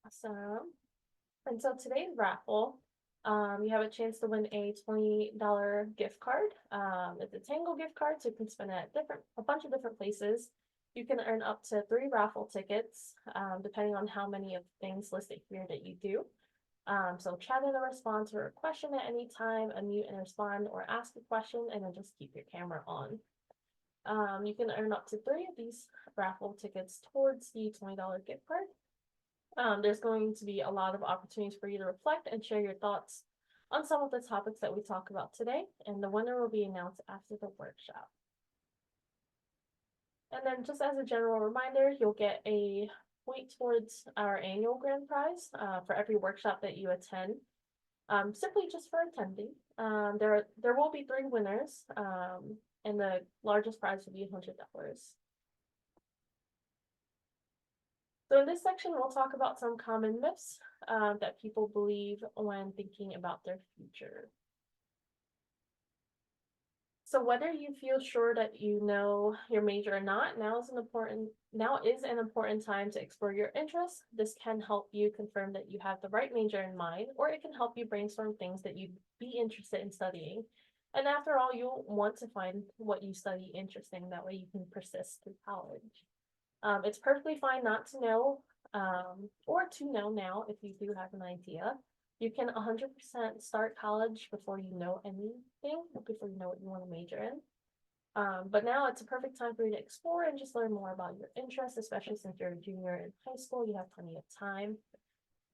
Awesome. And so today's raffle, you have a chance to win a $20 gift card. It's a Tango gift card, so you can spend it at a bunch of different places. You can earn up to 3 raffle tickets, depending on how many of the things listed here that you do. So chat in a response or a question at any time, unmute and respond, or ask a question, and then just keep your camera on. You can earn up to 3 of these raffle tickets towards the $20 gift card. There's going to be a lot of opportunities for you to reflect and share your thoughts on some of the topics that we talk about today, and the winner will be announced after the workshop. And then just as a general reminder, you'll get a point towards our annual grand prize for every workshop that you attend, simply just for attending. There will be 3 winners, and the largest prize will be $100. So in this section, we'll talk about some common myths that people believe when thinking about their future. So whether you feel sure that you know your major or not, now is an important time to explore your interests. This can help you confirm that you have the right major in mind, or it can help you brainstorm things that you'd be interested in studying. And after all, you'll want to find what you study interesting. That way you can persist through college. It's perfectly fine not to know, or to know now if you do have an idea. You can 100% start college before you know anything, before you know what you want to major in. But now it's a perfect time for you to explore and just learn more about your interests, especially since you're a junior in high school, you have plenty of time.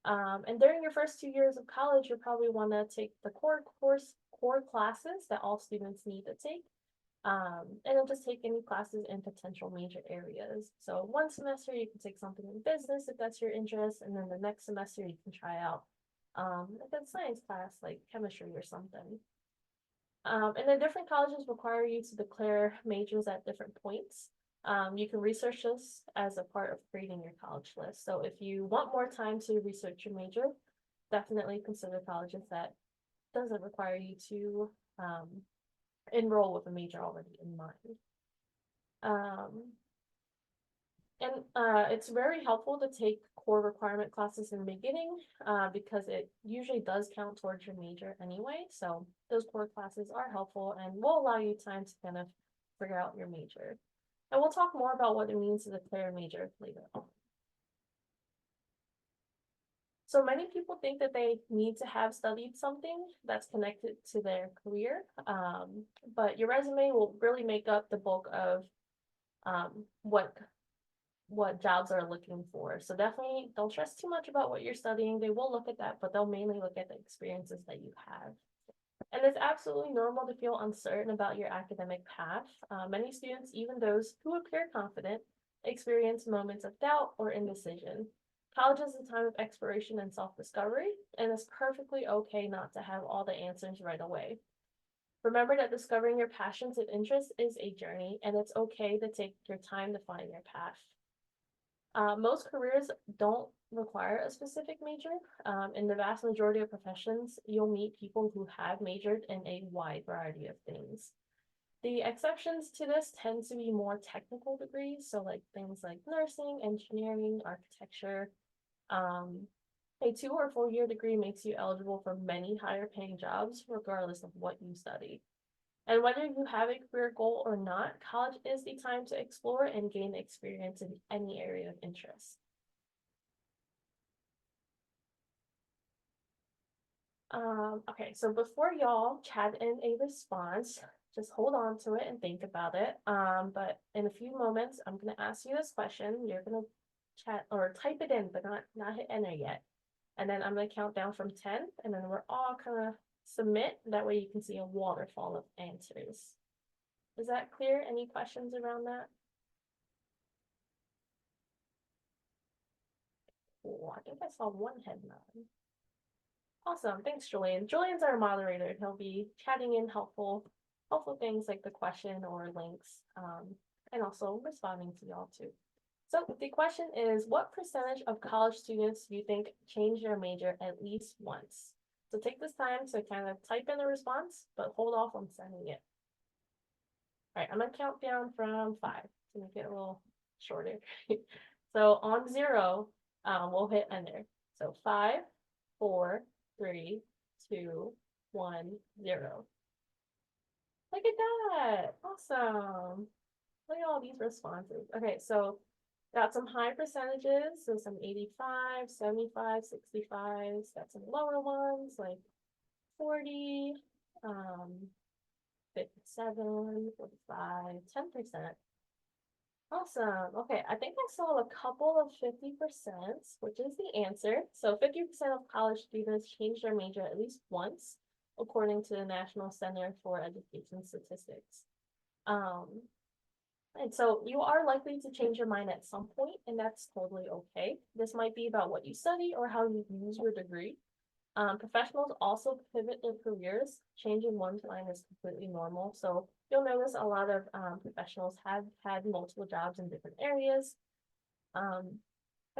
And during your first 2 years of college, you'll probably want to take the core classes that all students need to take. And then just take any classes in potential major areas. So one semester you can take something in business if that's your interest, and then the next semester you can try out a good science class like chemistry or something. And then different colleges require you to declare majors at different points. You can research this as a part of creating your college list. So if you want more time to research your major, definitely consider colleges that doesn't require you to enroll with a major already in mind. And it's very helpful to take core requirement classes in the beginning because it usually does count towards your major anyway. So those core classes are helpful and will allow you time to kind of figure out your major. And we'll talk more about what it means to declare a major later on. So many people think that they need to have studied something that's connected to their career, but your resume will really make up the bulk of what jobs are looking for. So definitely don't stress too much about what you're studying. They will look at that, but they'll mainly look at the experiences that you have. And it's absolutely normal to feel uncertain about your academic path. Many students, even those who appear confident, experience moments of doubt or indecision. College is a time of exploration and self-discovery, and it's perfectly okay not to have all the answers right away. Remember that discovering your passions and interests is a journey, and it's okay to take your time to find your path. Most careers don't require a specific major. In the vast majority of professions, you'll meet people who have majored in a wide variety of things. The exceptions to this tend to be more technical degrees, so like things like nursing, engineering, architecture. A 2 or 4 year degree makes you eligible for many higher paying jobs, regardless of what you study. And whether you have a career goal or not, college is the time to explore and gain experience in any area of interest. Okay, so before y'all chat in a response, just hold on to it and think about it. But in a few moments, I'm gonna ask you this question. You're gonna chat or type it in, but not hit enter yet. And then I'm gonna count down from 10, and then we're all gonna submit. That way you can see a waterfall of answers. Is that clear? Any questions around that? Cool. I think I saw one head nod. Awesome. Thanks, Julian. Julian's our moderator, and he'll be chatting in helpful things like the question or links, and also responding to y'all too. So the question is, what percentage of college students do you think change their major at least once? So take this time to kind of type in the response, but hold off on sending it. All right, I'm gonna count down from 5 to make it a little shorter. So on 0, we'll hit enter. So 5, 4, 3, 2, 1, 0. Look at that. Awesome. Look at all these responses. Okay, so got some high percentages, so some 85, 75, 65. Got some lower ones like 40, 57, 45, 10%. Awesome. Okay, I think I saw a couple of 50%, which is the answer. So 50% of college students change their major at least once, according to the National Center for Education Statistics. Um, and so you are likely to change your mind at some point, and that's totally okay. This might be about what you study or how you use your degree. Professionals also pivot their careers. Changing one's mind is completely normal. So you'll notice a lot of professionals have had multiple jobs in different areas. And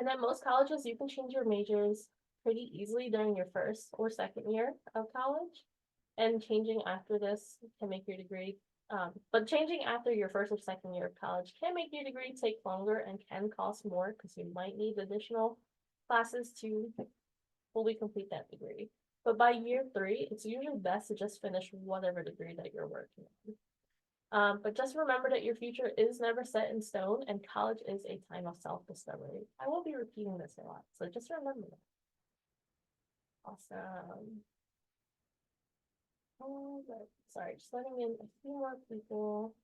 at most colleges, you can change your majors pretty easily during your first or second year of college. And changing after this can make your degree, but changing after your first or second year of college can make your degree take longer and can cost more because you might need additional classes to fully complete that degree. But by year 3, it's usually best to just finish whatever degree that you're working on. But just remember that your future is never set in stone and college is a time of self-discovery. I will be repeating this a lot, so just remember that. Awesome. Oh, but sorry, just letting in a few more people.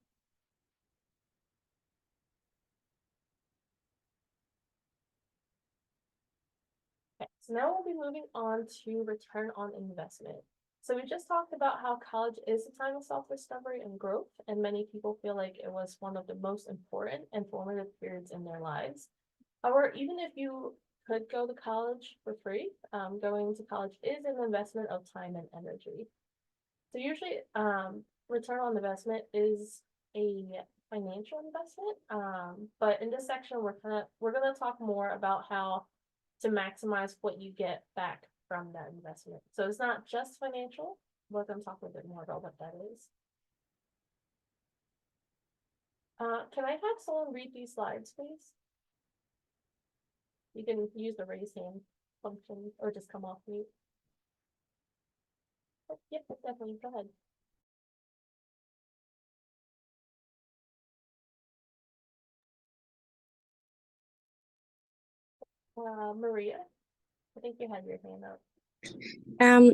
Okay, so now we'll be moving on to return on investment. So we just talked about how college is a time of self-discovery and growth, and many people feel like it was one of the most important and formative periods in their lives. However, even if you could go to college for free, going to college is an investment of time and energy. So usually, return on investment is a financial investment. But in this section, we're gonna talk more about how to maximize what you get back from that investment. So it's not just financial. We're gonna talk a bit more about what that is. Can I have someone read these slides, please? You can use the raise hand function or just come off mute. Oh, yep, definitely. Go ahead. Maria, I think you had your hand up.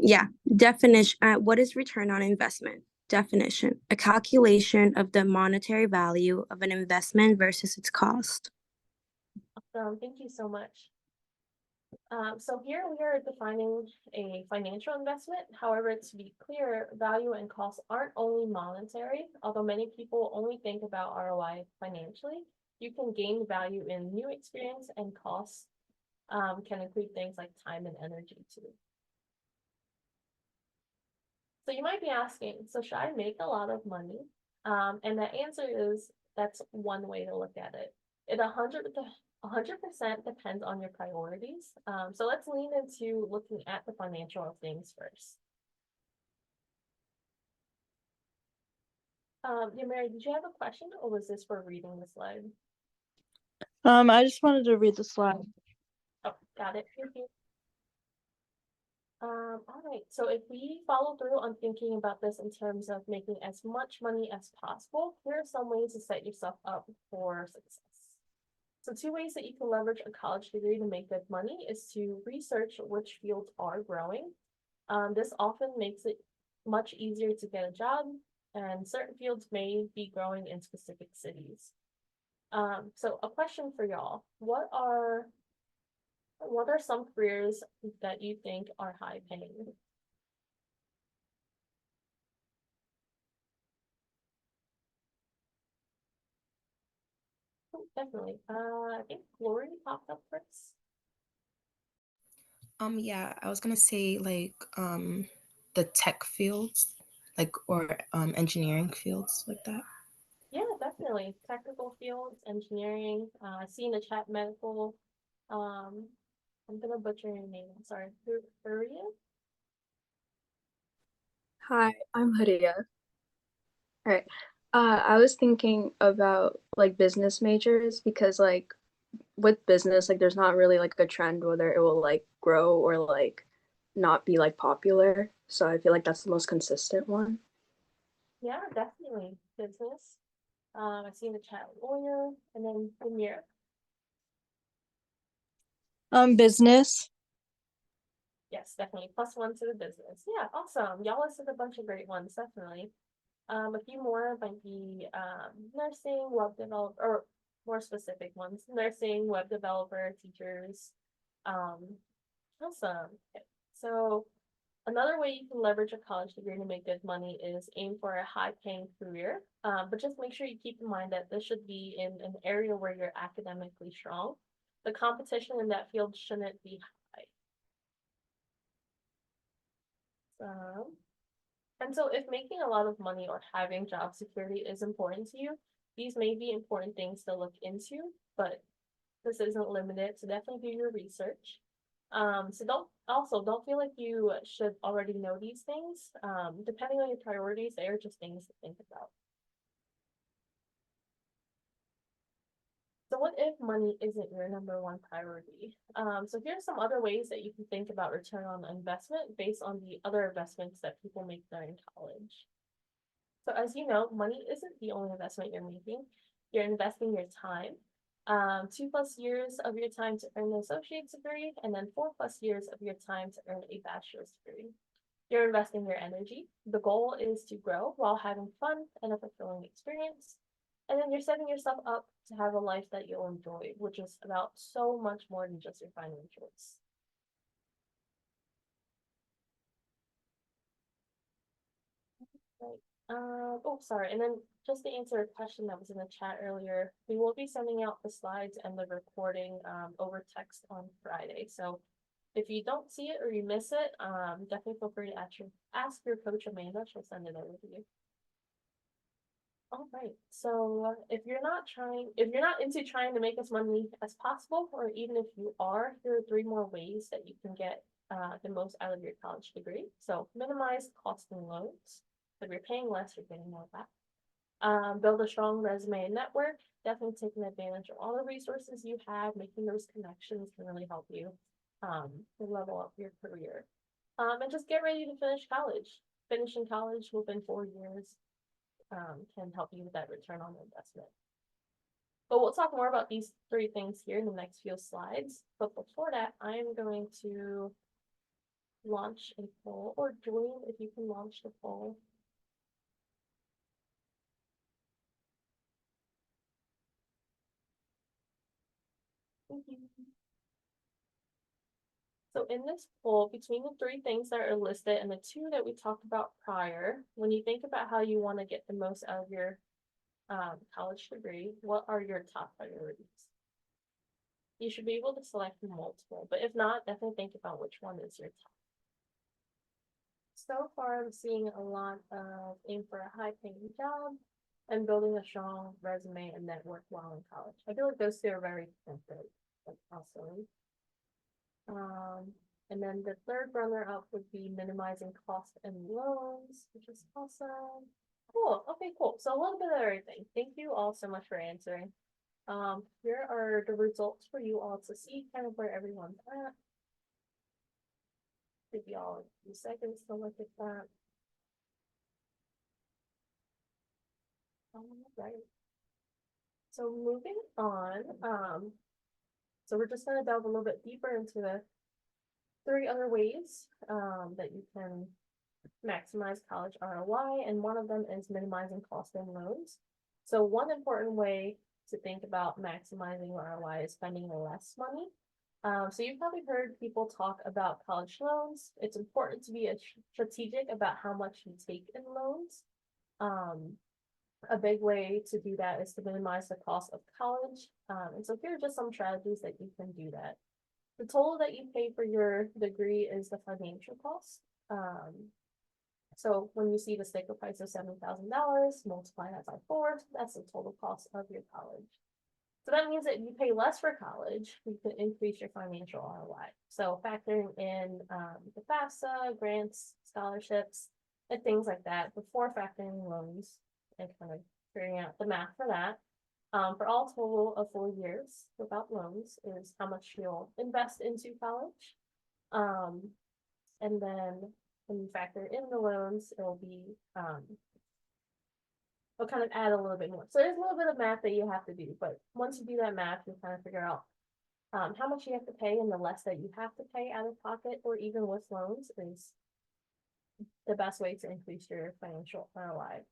Yeah, definition. What is return on investment? Definition: a calculation of the monetary value of an investment versus its cost. Thank you so much. So here we are defining a financial investment. However, to be clear, value and costs aren't only monetary. Although many people only think about ROI financially, you can gain value in new experience, and costs can include things like time and energy too. So you might be asking, so should I make a lot of money? And the answer is that's one way to look at it. It 100% depends on your priorities. So let's lean into looking at the financial things first. Yeah, Mary, did you have a question or was this for reading the slide? I just wanted to read the slide. Oh, got it. Thank you. All right. So if we follow through on thinking about this in terms of making as much money as possible, here are some ways to set yourself up for success. So 2 ways that you can leverage a college degree to make good money is to research which fields are growing. This often makes it much easier to get a job, and certain fields may be growing in specific cities. So a question for y'all, what are some careers that you think are high paying? Oh, definitely. I think Lori popped up first. Yeah, I was gonna say like the tech fields, like or engineering fields like that. Yeah, definitely. Technical fields, engineering. I see in the chat medical. Um, I'm gonna butcher your name. I'm sorry. Huria? Hi, I'm Hadia. All right. I was thinking about like business majors because like with business, like there's not really like a trend whether it will like grow or like not be like popular. So I feel like that's the most consistent one. Yeah, definitely business. I see in the chat lawyer, and then Amir. Business. Yes, definitely +1 to the business. Yeah, awesome. Y'all listed a bunch of great ones, definitely. A few more might be nursing, web developer, or more specific ones, nursing, web developer, teachers. Awesome. Okay. So another way you can leverage a college degree to make good money is aim for a high-paying career. But just make sure you keep in mind that this should be in an area where you're academically strong. The competition in that field shouldn't be high. And so if making a lot of money or having job security is important to you, these may be important things to look into, but this isn't limited, so definitely do your research. So don't feel like you should already know these things. Depending on your priorities, they are just things to think about. So what if money isn't your #1 priority? So here's some other ways that you can think about return on investment based on the other investments that people make during college. So as you know, money isn't the only investment you're making. You're investing your time. 2+ years of your time to earn an associate's degree, and then 4+ years of your time to earn a bachelor's degree. You're investing your energy. The goal is to grow while having fun and a fulfilling experience. And then you're setting yourself up to have a life that you'll enjoy, which is about so much more than just your financials. Right. Oh, sorry. And then just to answer a question that was in the chat earlier, we will be sending out the slides and the recording over text on Friday. So if you don't see it or you miss it, definitely feel free to ask your coach Amanda. She'll send it over to you. All right. So if you're not into trying to make as money as possible, or even if you are, here are 3 more ways that you can get the most out of your college degree. So minimize cost and loans. If you're paying less, you're getting more back. Build a strong resume and network. Definitely taking advantage of all the resources you have. Making those connections can really help you to level up your career. And just get ready to finish college. Finishing college within 4 years can help you with that return on investment. But we'll talk more about these 3 things here in the next few slides. But before that, I am going to launch a poll, or Julian, if you can launch the poll. Thank you. So in this poll, between the 3 things that are listed and the 2 that we talked about prior, when you think about how you want to get the most out of your college degree, what are your top priorities? You should be able to select multiple, but if not, definitely think about which one is your top. So far, I'm seeing a lot of aim for a high-paying job and building a strong resume and network while in college. I feel like those 2 are very different, but also. And then the 3rd runner-up would be minimizing cost and loans, which is awesome. Cool. Okay, cool. So a little bit of everything. Thank you all so much for answering. Here are the results for you all to see kind of where everyone's at. Give you all a few seconds to look at that. All right. So moving on, so we're just gonna delve a little bit deeper into the 3 other ways that you can maximize college ROI, and one of them is minimizing cost and loans. So one important way to think about maximizing ROI is spending less money. So you've probably heard people talk about college loans. It's important to be strategic about how much you take in loans. A big way to do that is to minimize the cost of college. And so here are just some strategies that you can do that. The total that you pay for your degree is the financial cost. So when you see the sticker price of $7,000, multiply that by 4, that's the total cost of your college. So that means that if you pay less for college, you can increase your financial ROI. So factoring in the FAFSA, grants, scholarships, and things like that before factoring loans and kind of figuring out the math for that. For all total of 4 years without loans is how much you'll invest into college. And then when you factor in the loans, it'll kind of add a little bit more. So there's a little bit of math that you have to do, but once you do that math, you kind of figure out how much you have to pay, and the less that you have to pay out of pocket or even with loans is the best way to increase your financial ROI.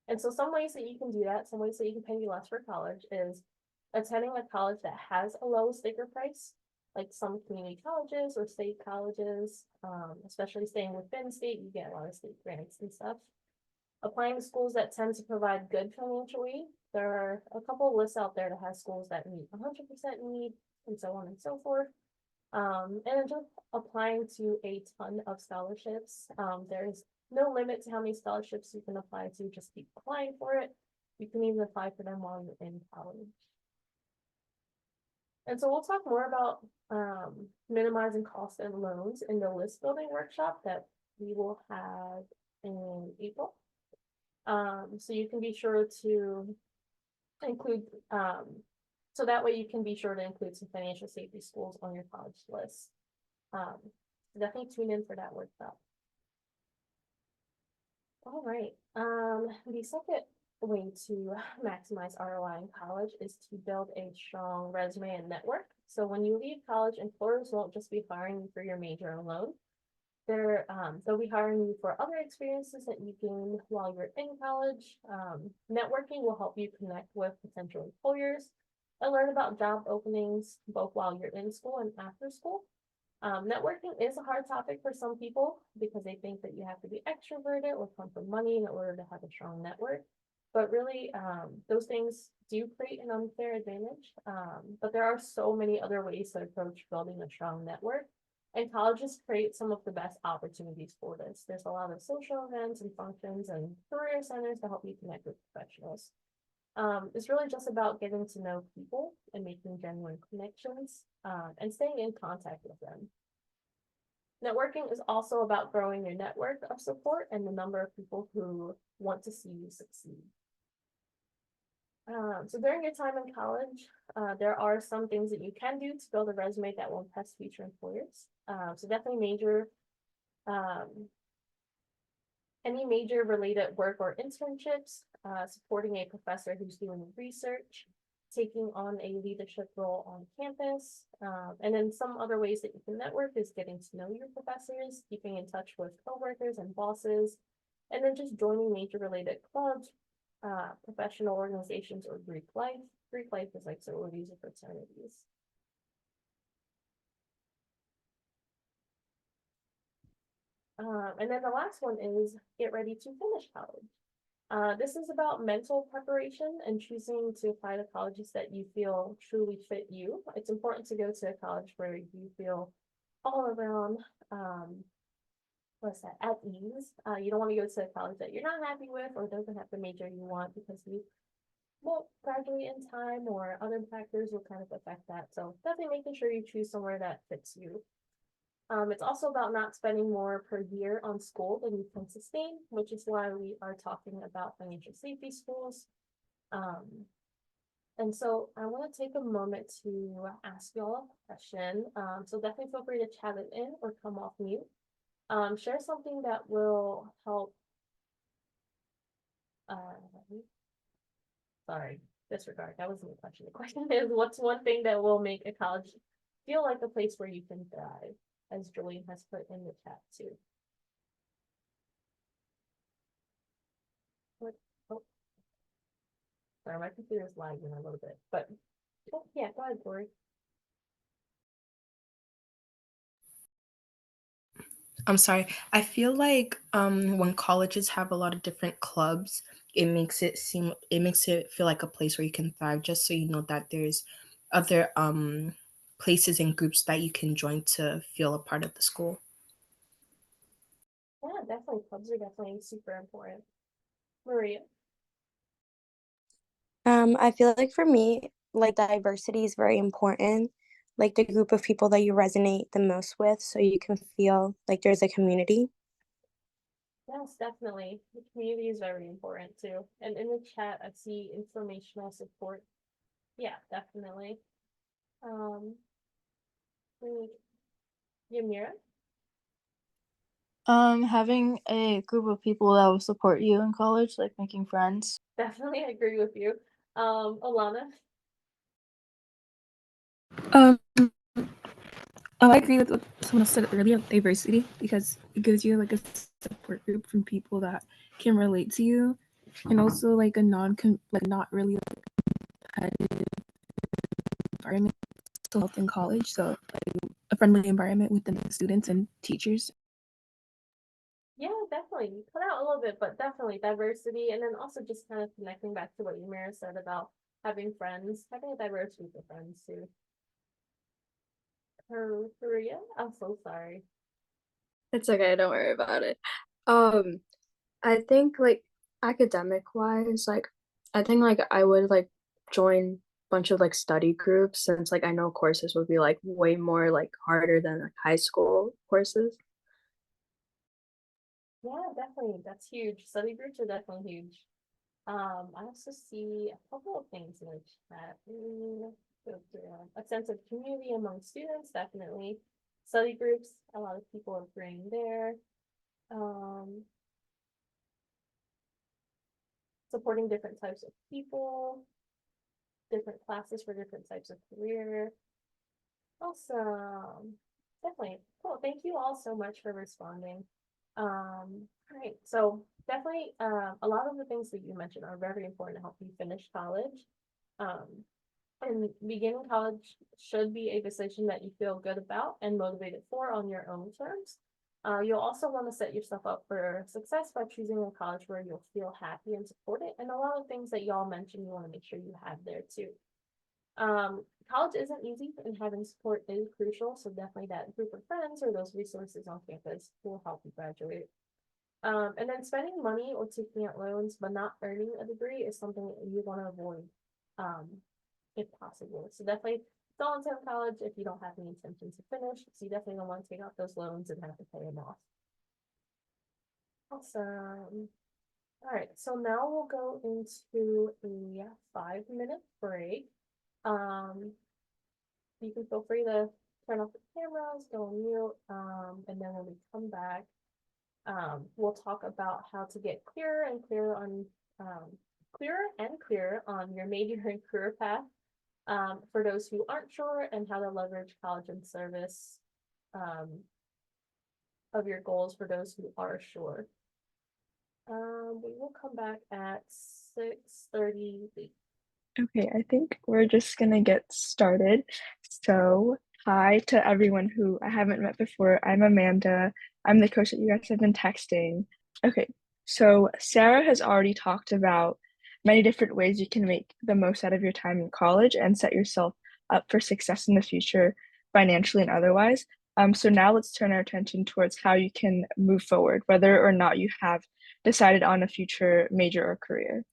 And so some ways that you can do that, some ways that you can pay less for college is attending a college that has a low sticker price, like some community colleges or state colleges, especially staying within state, you get a lot of state grants and stuff. Applying to schools that tend to provide good financial aid. There are a couple of lists out there that has schools that meet 100% need and so on and so forth. And just applying to a ton of scholarships. There's no limit to how many scholarships you can apply to, just keep applying for it. You can even apply for them while you're in college. And so we'll talk more about minimizing costs and loans in the list building workshop that we will have in April. So you can be sure to include, so that way you can be sure to include some financial safety schools on your college list. Definitely tune in for that workshop. All right. The second way to maximize ROI in college is to build a strong resume and network. So when you leave college, employers won't just be hiring you for your major alone. They'll be hiring you for other experiences that you gain while you're in college. Networking will help you connect with potential employers and learn about job openings both while you're in school and after school. Networking is a hard topic for some people because they think that you have to be extroverted or come from money in order to have a strong network. But really, those things do create an unfair advantage. But there are so many other ways to approach building a strong network. And colleges create some of the best opportunities for this. There's a lot of social events and functions and career centers to help you connect with professionals. It's really just about getting to know people and making genuine connections and staying in contact with them. Networking is also about growing your network of support and the number of people who want to see you succeed. So during your time in college, there are some things that you can do to build a resume that will impress future employers. So definitely any major related work or internships, supporting a professor who's doing research, taking on a leadership role on campus, and then some other ways that you can network is getting to know your professors, keeping in touch with coworkers and bosses, and then just joining major related clubs, professional organizations, or Greek life. Greek life is like sororities or fraternities. And then the last one is get ready to finish college. This is about mental preparation and choosing to apply to colleges that you feel truly fit you. It's important to go to a college where you feel all around, at ease. You don't want to go to a college that you're not happy with or doesn't have the major you want because you won't graduate in time or other factors will kind of affect that. So definitely making sure you choose somewhere that fits you. It's also about not spending more per year on school than you can sustain, which is why we are talking about financial safety schools. And so I want to take a moment to ask you all a question. So definitely feel free to chat it in or come off mute. Share something that will help. Sorry, disregard. That wasn't the question. The question is, what's one thing that will make a college feel like a place where you can thrive, as Julian has put in the chat too. What? Oh, sorry, my computer's lagging a little bit, but oh, yeah, go ahead, Corey. I'm sorry. I feel like when colleges have a lot of different clubs, it makes it feel like a place where you can thrive, just so you know that there's other places and groups that you can join to feel a part of the school. Yeah, definitely. Clubs are definitely super important. Maria. I feel like for me, like diversity is very important. Like the group of people that you resonate the most with, so you can feel like there's a community. Yes, definitely. The community is very important too. And in the chat, I see informational support. Yeah, definitely. Um, mm, Yamira, Having a group of people that will support you in college, like making friends. definitely agree with you. Alana, Um, I agree with what someone else said earlier, diversity, because it gives you like a support group from people that can relate to you, and also like a not really like competitive environment to help in college. So like a friendly environment within the students and teachers. yeah, definitely. You cut out a little bit, but definitely diversity. And then also just kind of connecting back to what Yamira said about having friends, having a diverse group of friends too. Korea, I'm so sorry. It's okay, don't worry about it. Um, I think like academic wise, like I think like I would like join bunch of like study groups since like I know courses would be like way more like harder than like high school courses. Yeah, definitely. That's huge. Study groups are definitely huge. I also see a couple of things in the chat. Go through a sense of community among students, definitely. Study groups, a lot of people are agreeing there. Um, Supporting different types of people, different classes for different types of career. Awesome. Definitely. Cool. Thank you all so much for responding. All right. So definitely a lot of the things that you mentioned are very important to help you finish college. Um, and beginning college should be a decision that you feel good about and motivated for on your own terms. You'll also want to set yourself up for success by choosing a college where you'll feel happy and supported. And a lot of things that y'all mentioned, you want to make sure you have there too. College isn't easy and having support is crucial. So definitely that group of friends or those resources on campus will help you graduate. And then spending money or taking out loans but not earning a degree is something that you want to avoid, um, if possible. So definitely don't attend college if you don't have any intention to finish. So you definitely don't want to take out those loans and have to pay them off. Awesome. All right, so now we'll go into a 5-minute break. Um, you can feel free to turn off the cameras, go on mute, and then when we come back, we'll talk about how to get um, clearer and clearer on your major and career path, for those who aren't sure, and how to leverage college and service, um, of your goals for those who are sure. We will come back at 6:30. Okay, I think we're just gonna get started. So, hi to everyone who I haven't met before. I'm Amanda. I'm the coach that you guys have been texting. Okay, so Sarah has already talked about many different ways you can make the most out of your time in college and set yourself up for success in the future, financially and otherwise. So now let's turn our attention towards how you can move forward, whether or not you have decided on a future major or career.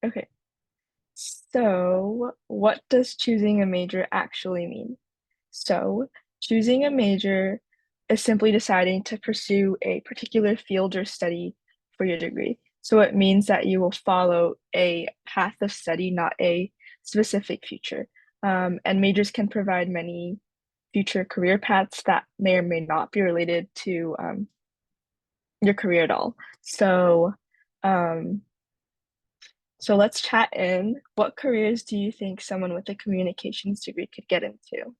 Okay. So, what does choosing a major actually mean? So, choosing a major is simply deciding to pursue a particular field or study for your degree. So, it means that you will follow a path of study, not a specific future. And majors can provide many future career paths that may or may not be related to your career at all. Um, so let's chat in. What careers do you think someone with a communications degree could get into?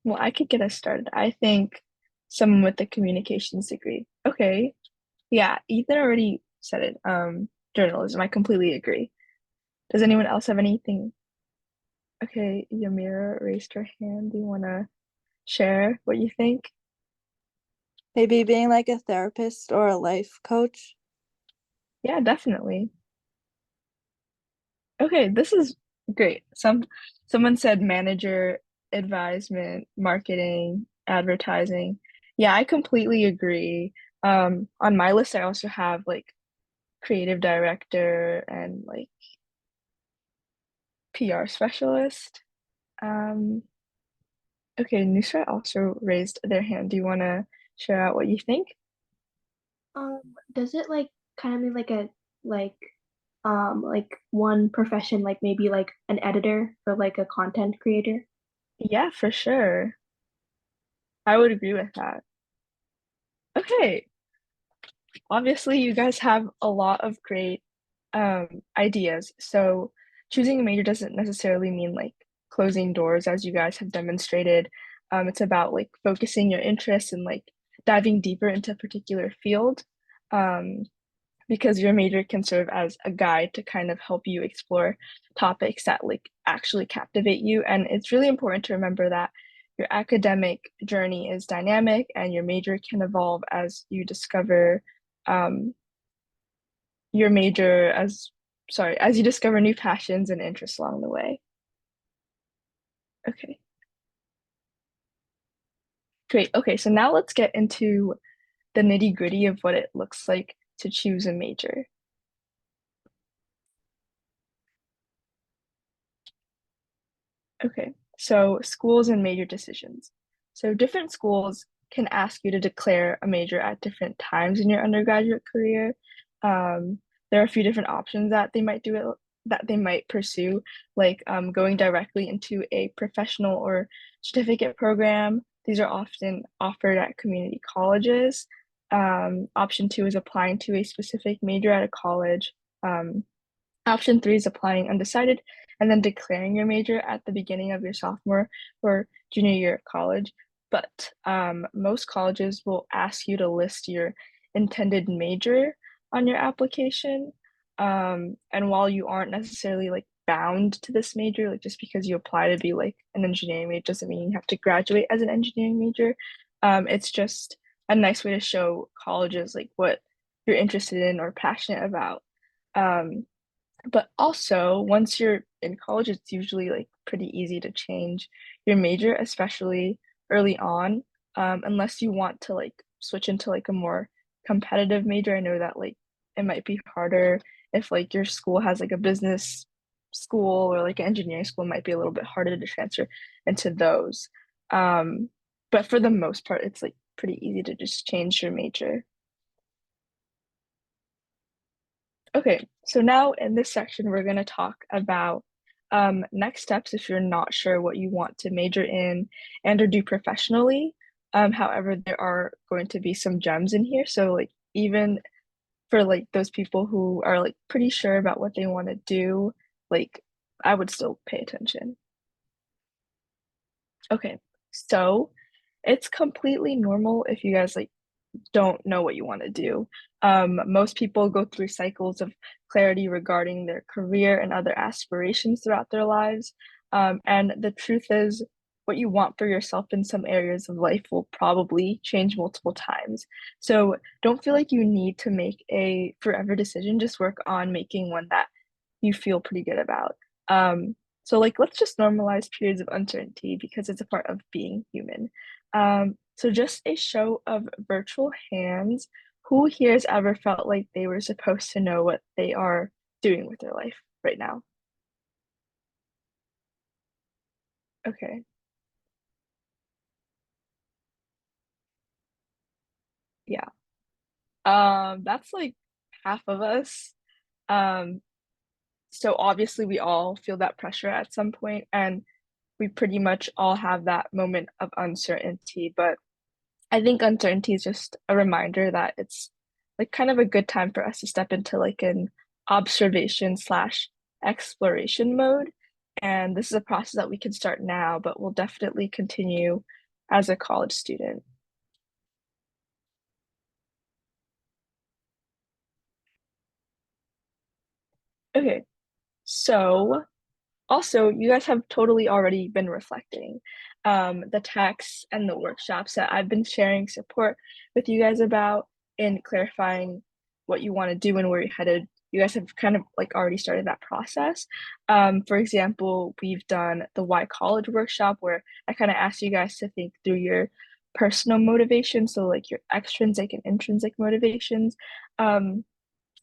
Well, I could get us started. I think someone with a communications degree. Okay. Yeah, Ethan already said it. Journalism. I completely agree. Does anyone else have anything? Okay, Yamira raised her hand. Do you want to share what you think? Maybe being like a therapist or a life coach. Yeah, definitely. Okay, this is great. Someone said manager, advisement, marketing, advertising. Yeah, I completely agree. On my list, I also have like creative director and like PR specialist. Um, Okay, Nusra also raised their hand. Do you want to share out what you think? Does it like kind of mean like one profession, like maybe like an editor or like a content creator? Yeah, for sure. I would agree with that. Okay, obviously you guys have a lot of great ideas. So choosing a major doesn't necessarily mean like closing doors, as you guys have demonstrated. It's about like focusing your interests and like diving deeper into a particular field. Um, because your major can serve as a guide to kind of help you explore topics that like actually captivate you. And it's really important to remember that your academic journey is dynamic and your major can evolve as you discover um, your major as you discover new passions and interests along the way. Okay, great. Okay, so now let's get into the nitty-gritty of what it looks like to choose a major. Okay, so schools and major decisions. So different schools can ask you to declare a major at different times in your undergraduate career. There are a few different options that they might pursue, like going directly into a professional or certificate program. These are often offered at community colleges. Option two is applying to a specific major at a college. Option three is applying undecided and then declaring your major at the beginning of your sophomore or junior year of college. But most colleges will ask you to list your intended major on your application. And while you aren't necessarily like bound to this major, like just because you apply to be like an engineering major doesn't mean you have to graduate as an engineering major. It's just a nice way to show colleges like what you're interested in or passionate about. Um, but also, once you're in college, it's usually like pretty easy to change your major, especially early on, unless you want to like switch into like a more competitive major. I know that like it might be harder if like your school has like a business school or like an engineering school, it might be a little bit harder to transfer into those. Um, but for the most part, it's like pretty easy to just change your major. Okay, so now in this section, we're going to talk about next steps if you're not sure what you want to major in and or do professionally. However, there are going to be some gems in here. So like even for like those people who are like pretty sure about what they want to do, like I would still pay attention. Okay, so it's completely normal if you guys like don't know what you want to do. Most people go through cycles of clarity regarding their career and other aspirations throughout their lives. And the truth is, what you want for yourself in some areas of life will probably change multiple times. So don't feel like you need to make a forever decision. Just work on making one that you feel pretty good about. So like let's just normalize periods of uncertainty because it's a part of being human. So just a show of virtual hands. Who here has ever felt like they were supposed to know what they are doing with their life right now? Okay. Yeah. That's like half of us. Um, so obviously we all feel that pressure at some point, and we pretty much all have that moment of uncertainty, but I think uncertainty is just a reminder that it's like kind of a good time for us to step into like an observation slash exploration mode. And this is a process that we can start now, but will definitely continue as a college student. Okay, so also, you guys have totally already been reflecting. The texts and the workshops that I've been sharing support with you guys about in clarifying what you want to do and where you're headed. You guys have kind of like already started that process. For example, we've done the Why College workshop where I kind of asked you guys to think through your personal motivations, so like your extrinsic and intrinsic motivations. Um,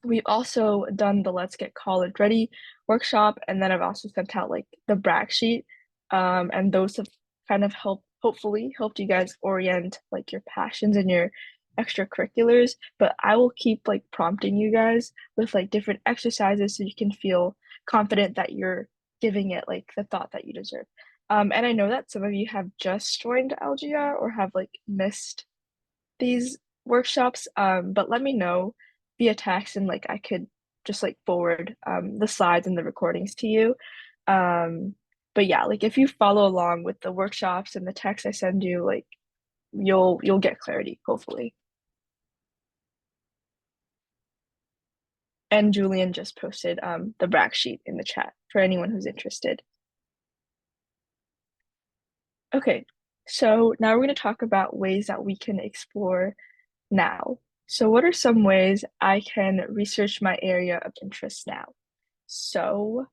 We've also done the Let's Get College Ready workshop, and then I've also sent out like the brag sheet. And those have kind of helped hopefully helped you guys orient like your passions and your extracurriculars, but I will keep like prompting you guys with like different exercises so you can feel confident that you're giving it like the thought that you deserve. And I know that some of you have just joined LGR or have like missed these workshops, but let me know via text and like I could just like forward the slides and the recordings to you. But yeah, like if you follow along with the workshops and the text I send you, like you'll get clarity, hopefully. And Julian just posted the brag sheet in the chat for anyone who's interested. Okay, so now we're going to talk about ways that we can explore now. So what are some ways I can research my area of interest now? So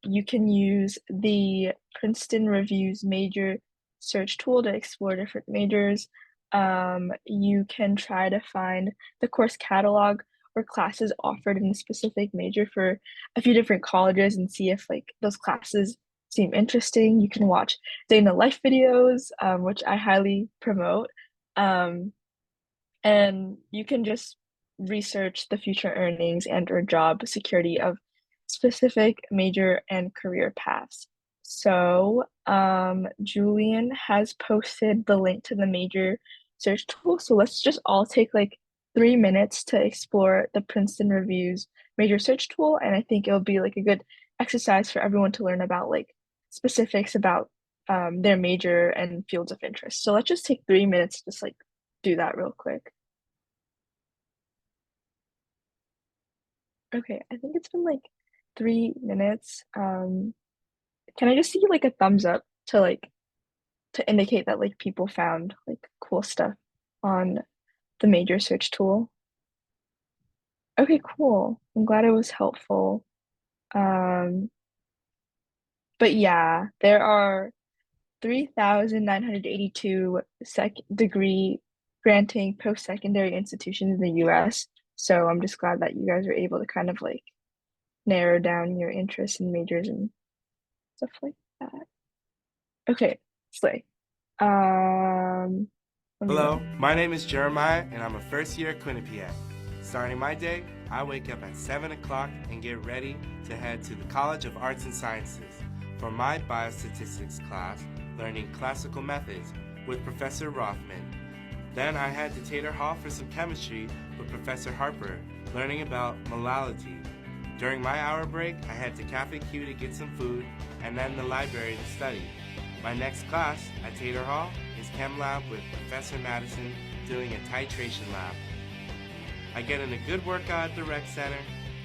you can use the Princeton Reviews major search tool to explore different majors. You can try to find the course catalog or classes offered in a specific major for a few different colleges and see if like those classes seem interesting. You can watch day in the life videos, which I highly promote. And you can just research the future earnings and or job security of specific major and career paths. So Julian has posted the link to the major search tool. So let's just all take like 3 minutes to explore the Princeton Reviews major search tool. And I think it'll be like a good exercise for everyone to learn about like specifics about their major and fields of interest. So let's just take 3 minutes to just like do that real quick. Okay, I think it's been like 3 minutes. Can I just see like a thumbs up to like to indicate that like people found like cool stuff on the major search tool? Okay, cool. I'm glad it was helpful. But yeah, there are 3,982 degree granting post-secondary institutions in the US. So I'm just glad that you guys are able to kind of like narrow down your interests and majors and stuff like that. Okay, slay. Let me Hello, know. my name is Jeremiah, and I'm a first year at Quinnipiac. Starting my day, I wake up at 7 o'clock and get ready to head to the College of Arts and Sciences for my biostatistics class, learning classical methods with Professor Rothman. Then I head to Tater Hall for some chemistry with Professor Harper, learning about molality. During my hour break, I head to Cafe Q to get some food, and then the library to study. My next class at Tater Hall is Chem Lab with Professor Madison doing a titration lab. I get in a good workout at the rec center,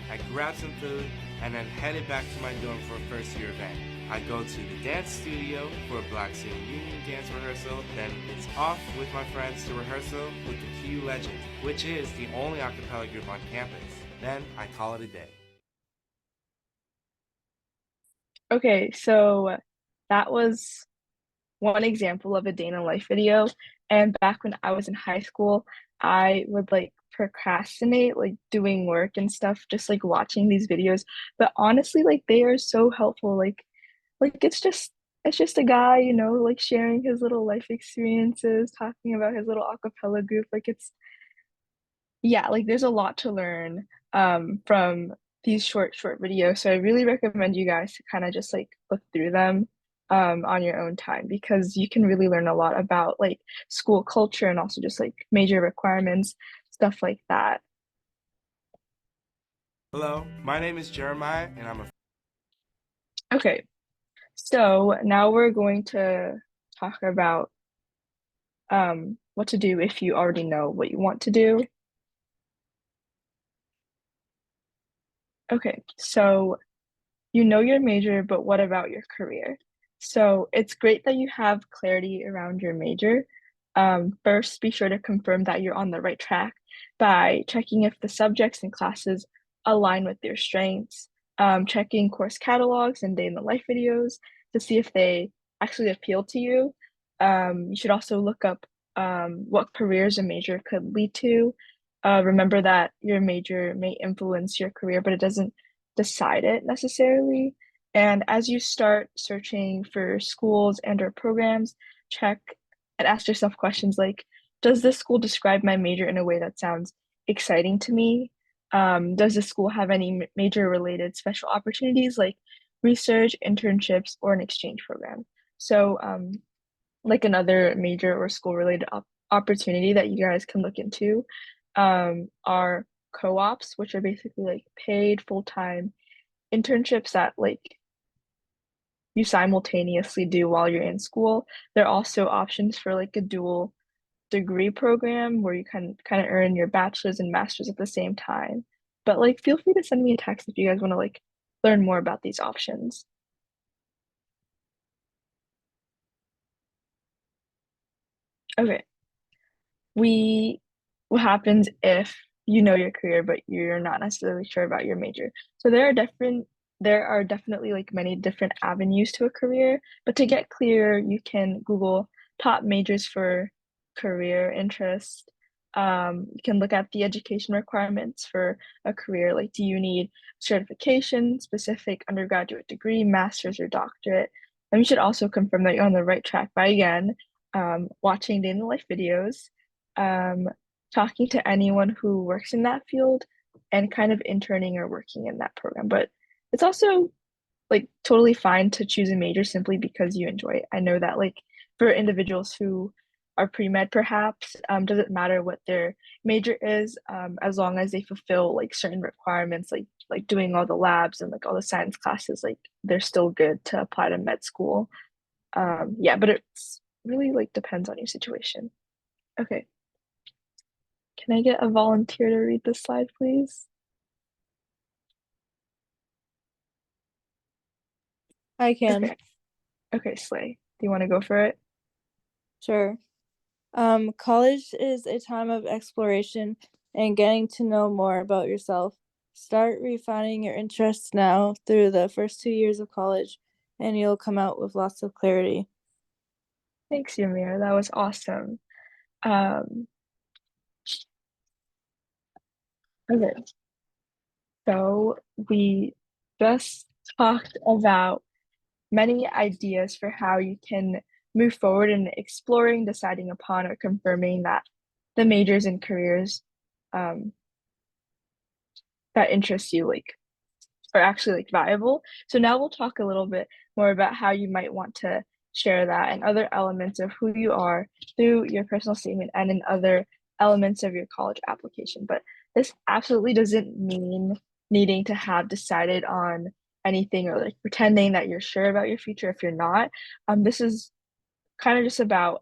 I grab some food, and then headed back to my dorm for a first year event. I go to the dance studio for a Black Student Union dance rehearsal, then it's off with my friends to rehearsal with the Q Legends, which is the only a cappella group on campus. Then I call it a day. Okay, so that was one example of a day in a life video. And back when I was in high school, I would like procrastinate like doing work and stuff, just like watching these videos. But honestly, like they are so helpful. Like it's just a guy, you know, like sharing his little life experiences, talking about his little a cappella group. Like it's yeah, like there's a lot to learn from these short videos. So I really recommend you guys to kind of just like look through them on your own time because you can really learn a lot about like school culture and also just like major requirements, stuff like that. Hello, my name is Jeremiah, and I'm a Okay, so now we're going to talk about what to do if you already know what you want to do. Okay, so you know your major, but what about your career? So it's great that you have clarity around your major. First, be sure to confirm that you're on the right track by checking if the subjects and classes align with your strengths, checking course catalogs and day in the life videos to see if they actually appeal to you. You should also look up what careers a major could lead to. Remember that your major may influence your career, but it doesn't decide it necessarily. And as you start searching for schools and or programs, check and ask yourself questions like, does this school describe my major in a way that sounds exciting to me? Does the school have any major related special opportunities like research, internships, or an exchange program? So, like another major or school related opportunity that you guys can look into are co-ops, which are basically like paid full-time internships that like you simultaneously do while you're in school. There are also options for like a dual degree program where you can kind of earn your bachelor's and master's at the same time. But like feel free to send me a text if you guys want to like learn more about these options. Okay. we What happens if you know your career but you're not necessarily sure about your major. So there are definitely like many different avenues to a career, but to get clear you can Google top majors for career interest. You can look at the education requirements for a career, like do you need certification, specific undergraduate degree, master's, or doctorate. And you should also confirm that you're on the right track by again watching day in the life videos, um, talking to anyone who works in that field, and kind of interning or working in that program. But it's also like totally fine to choose a major simply because you enjoy it. I know that like for individuals who are pre-med perhaps, doesn't matter what their major is, as long as they fulfill like certain requirements, like doing all the labs and like all the science classes, like they're still good to apply to med school. Yeah, but it's really like depends on your situation. Okay. Can I get a volunteer to read this slide, please? I can. Okay. Okay, Slay. Do you want to go for it? Sure. College is a time of exploration and getting to know more about yourself. Start refining your interests now through the first 2 years of college, and you'll come out with lots of clarity. Thanks, Ymir. That was awesome. Um, okay. So we just talked about many ideas for how you can move forward in exploring, deciding upon, or confirming that the majors and careers um, that interest you like are actually like viable. So now we'll talk a little bit more about how you might want to share that and other elements of who you are through your personal statement and in other elements of your college application. But this absolutely doesn't mean needing to have decided on anything or like pretending that you're sure about your future if you're not. This is kind of just about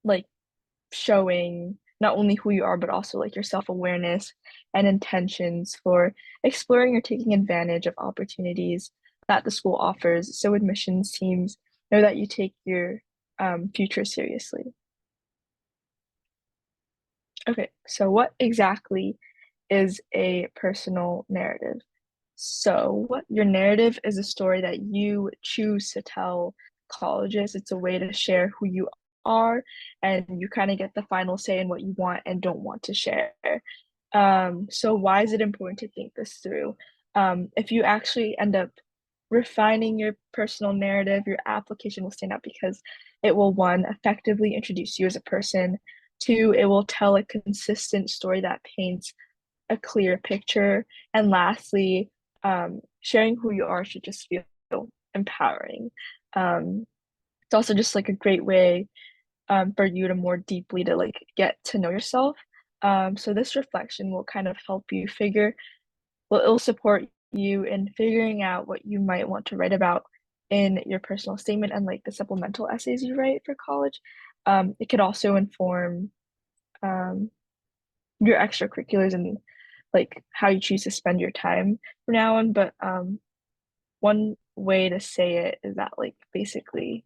like showing not only who you are, but also like your self-awareness and intentions for exploring or taking advantage of opportunities that the school offers. So admissions teams know that you take your future seriously. Okay, so what exactly is a personal narrative? So, your narrative is a story that you choose to tell colleges. It's a way to share who you are, and you kind of get the final say in what you want and don't want to share. So, why is it important to think this through? If you actually end up refining your personal narrative, your application will stand out because it will, one, effectively introduce you as a person. Two, it will tell a consistent story that paints a clear picture. And lastly, sharing who you are should just feel empowering. It's also just like a great way for you to more deeply to like get to know yourself. So this reflection will kind of help you it'll support you in figuring out what you might want to write about in your personal statement and like the supplemental essays you write for college. It could also inform um, your extracurriculars and like how you choose to spend your time from now on. But one way to say it is that like basically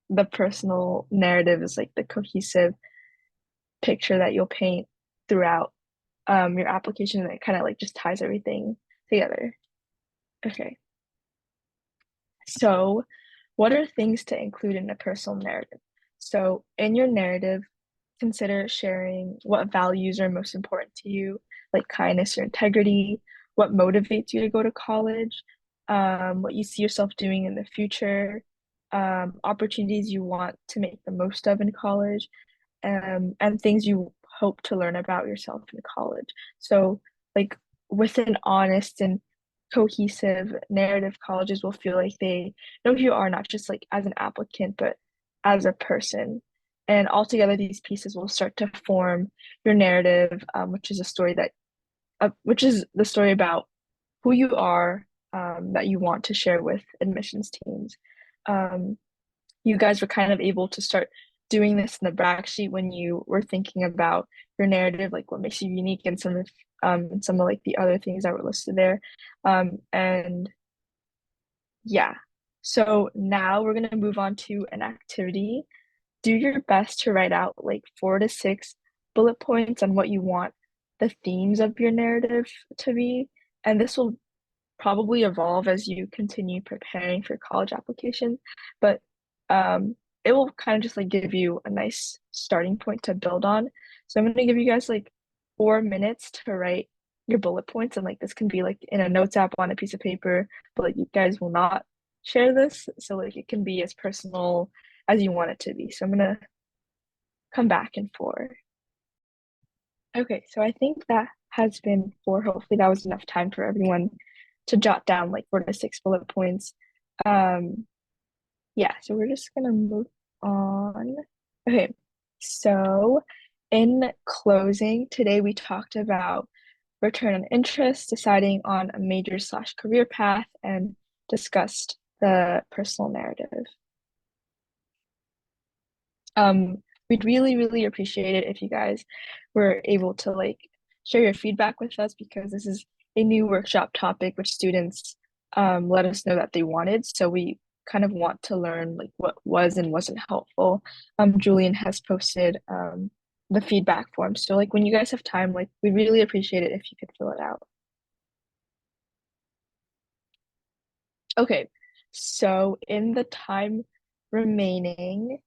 the personal narrative is like the cohesive picture that you'll paint throughout your application, and it kind of like just ties everything together. Okay. So, what are things to include in a personal narrative? So, in your narrative, consider sharing what values are most important to you, like kindness or integrity, what motivates you to go to college, what you see yourself doing in the future, opportunities you want to make the most of in college, and things you hope to learn about yourself in college. So, like, with an honest and cohesive narrative, colleges will feel like they know who you are, not just like as an applicant, but as a person. And altogether, these pieces will start to form your narrative, which is a story that, which is the story about who you are, that you want to share with admissions teams. Um, you guys were kind of able to start doing this in the brag sheet when you were thinking about your narrative, like what makes you unique, and some of like the other things that were listed there. And yeah, so now we're gonna move on to an activity. Do your best to write out like 4 to 6 bullet points on what you want the themes of your narrative to be, and this will probably evolve as you continue preparing for college applications, but it will kind of just like give you a nice starting point to build on. So I'm going to give you guys like 4 minutes to write your bullet points, and like this can be like in a notes app on a piece of paper, but like you guys will not share this, so like it can be as personal as you want it to be. So I'm going to come back in 4. Okay, so I think that has been 4. Hopefully that was enough time for everyone to jot down like 4 to 6 bullet points. Yeah, so we're just gonna move on. Okay, so in closing, today we talked about return on interest, deciding on a major/career path, and discussed the personal narrative. We'd really appreciate it if you guys were able to like share your feedback with us, because this is a new workshop topic which students let us know that they wanted. So we kind of want to learn like what was and wasn't helpful. Julian has posted the feedback form. So like when you guys have time, like we'd really appreciate it if you could fill it out. Okay, so in the time remaining,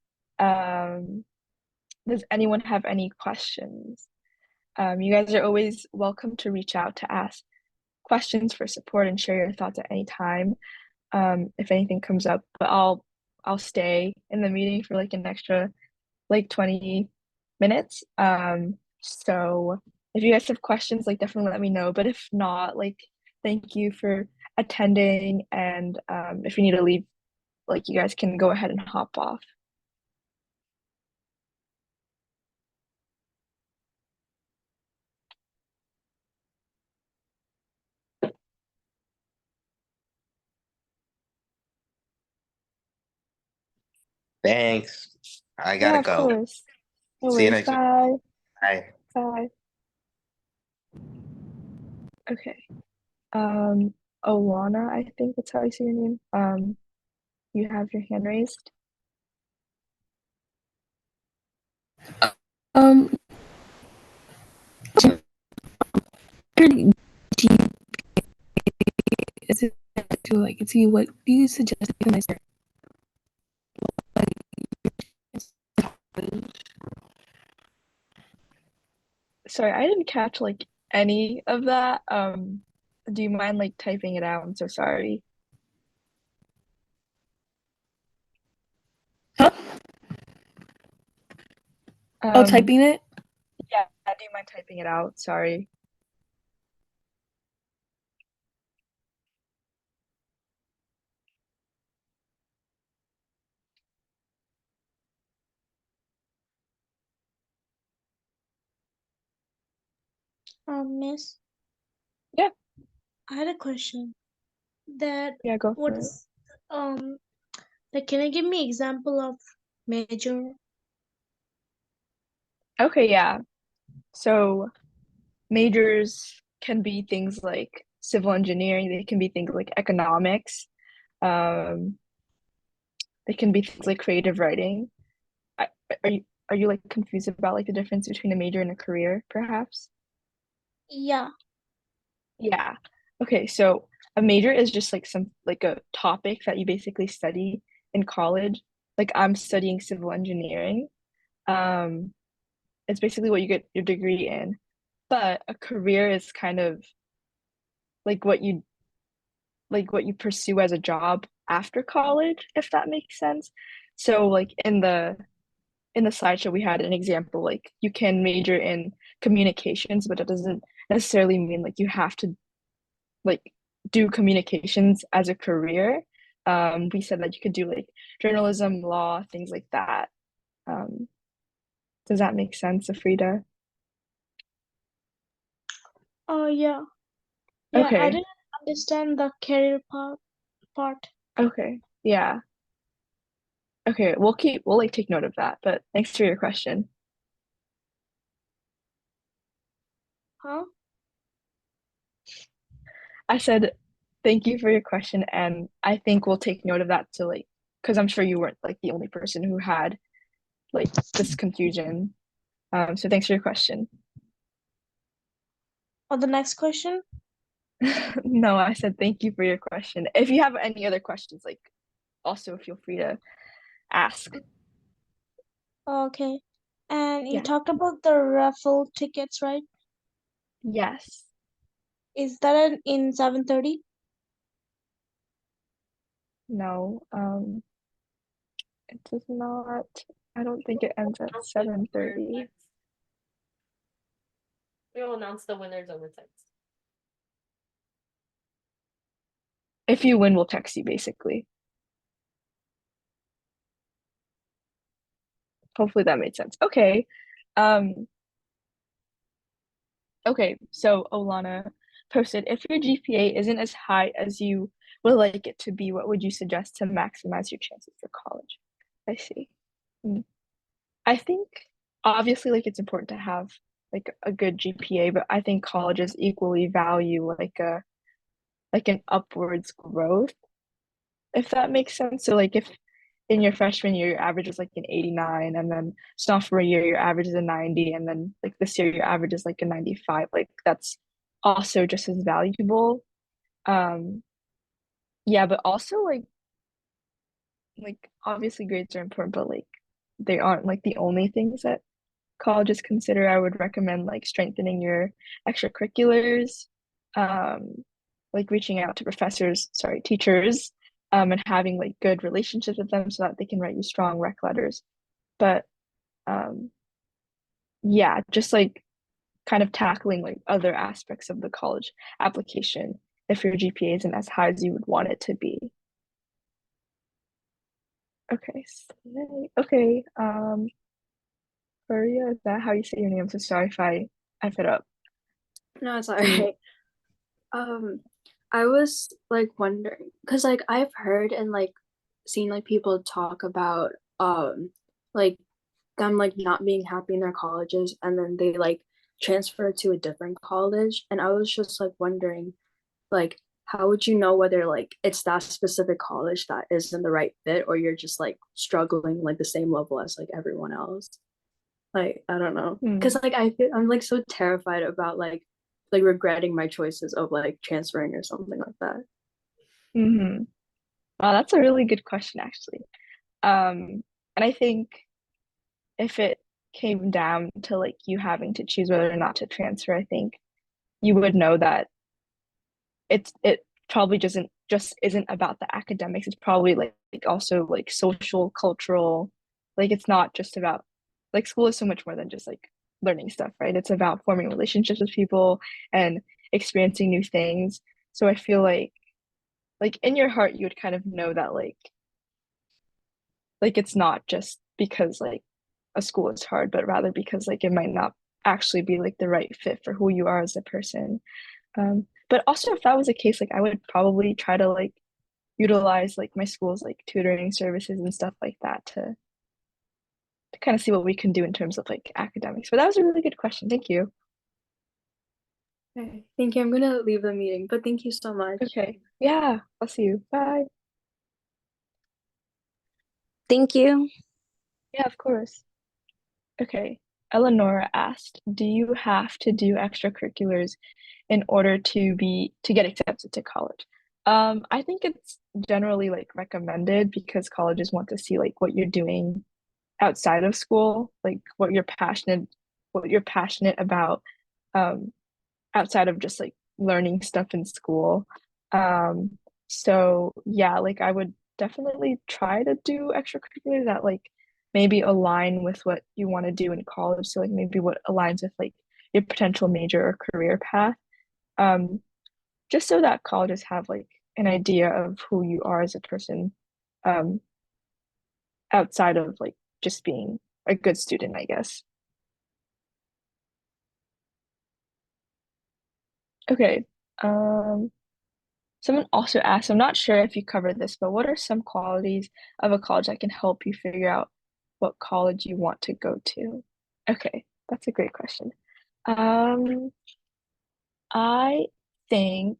does anyone have any questions? You guys are always welcome to reach out to ask questions for support and share your thoughts at any time, if anything comes up. But I'll stay in the meeting for like an extra like 20 minutes. So if you guys have questions, like definitely let me know. But if not, like thank you for attending, and if you need to leave, like you guys can go ahead and hop off. Thanks. I Yeah, gotta of go. course. No See you worries. next week. Bye. Bye. Bye. Okay. Um, Olana, I think that's how I say your name. You have your hand raised. Um, do you, is it to like see what do you suggest when I start? Sorry, I didn't catch like any of that. Do you mind like typing it out? I'm so sorry. Huh? Oh, Um, typing it? yeah, do you mind typing it out? Sorry. Miss, Yeah, I had a question. That yeah, go for it. what's like, can you give me example of major? Okay, yeah. So majors can be things like civil engineering, they can be things like economics, um, they can be things like creative writing. I, are you like confused about like the difference between a major and a career, perhaps? Yeah. Yeah. Okay, so a major is just like some like a topic that you basically study in college. Like I'm studying civil engineering. Um, it's basically what you get your degree in. But a career is kind of like what you pursue as a job after college, if that makes sense. So like in the slideshow we had an example like you can major in communications, but it doesn't necessarily mean like you have to like do communications as a career. We said that you could do like journalism, law, things like that. Um, does that make sense, Afrida? Oh yeah. Yeah, I Okay. didn't understand the career part. Okay. Yeah. Okay. We'll like take note of that. But thanks for your question. Huh? I said thank you for your question, and I think we'll take note of that to like because I'm sure you weren't like the only person who had like this confusion. So thanks for your question. Or the next question? No, I said thank you for your question. If you have any other questions, like also feel free to ask. Okay. And you Yeah. talked about the raffle tickets, right? Yes. Is that in 7:30? No. It does not. I don't think it ends at 7:30. We will announce the winners over text. If you win, we'll text you basically. Hopefully that made sense. Okay. Um, okay, so Olana posted, if your GPA isn't as high as you would like it to be, what would you suggest to maximize your chances for college? I see. I think obviously like it's important to have like a good GPA, but I think colleges equally value like an upwards growth, if that makes sense. So like if in your freshman year your average is like an 89 and then sophomore year your average is a 90 and then like this year your average is like a 95, like that's also just as valuable. Um yeah, but also like obviously grades are important, but like they aren't like the only things that colleges consider. I would recommend like strengthening your extracurriculars, um, like reaching out to teachers, and having like good relationships with them so that they can write you strong rec letters. But um, yeah, just like kind of tackling like other aspects of the college application if your GPA isn't as high as you would want it to be. Okay, okay. Faria, is that how you say your name? I'm so sorry if I F it up. No, it's alright. Um, I was like wondering, because like I've heard and like seen like people talk about like them like not being happy in their colleges and then they like transfer to a different college. And I was just like wondering, like, how would you know whether like it's that specific college that isn't the right fit or you're just like struggling like the same level as like everyone else? Like, I don't know. Because like I'm like so terrified about like regretting my choices of like transferring or something like that. Mm-hmm. Wow, that's a really good question, actually. And I think if it came down to like you having to choose whether or not to transfer, I think you would know that it probably just isn't about the academics. It's probably like also like social, cultural, like it's not just about like school is so much more than just like learning stuff, right? It's about forming relationships with people and experiencing new things. So I feel like in your heart you would kind of know that like it's not just because like a school is hard, but rather because like it might not actually be like the right fit for who you are as a person. But also if that was the case, like I would probably try to like utilize like my school's like tutoring services and stuff like that to kind of see what we can do in terms of like academics. But that was a really good question. Thank you. Okay. Thank you. I'm gonna leave the meeting, but thank you so much. Okay. Yeah, I'll see you. Bye. Thank you. Yeah, of course. Okay. Eleonora asked, do you have to do extracurriculars in order to get accepted to college? I think it's generally like recommended because colleges want to see like what you're doing outside of school, like what you're passionate about, um, outside of just like learning stuff in school. Um, So yeah, like I would definitely try to do extracurriculars that like maybe align with what you want to do in college. So like maybe what aligns with like your potential major or career path. Um, just so that colleges have like an idea of who you are as a person, um, outside of like just being a good student, I guess. Okay. Um, Someone also asked, I'm not sure if you covered this, but what are some qualities of a college that can help you figure out what college you want to go to? Okay, that's a great question. Um, I think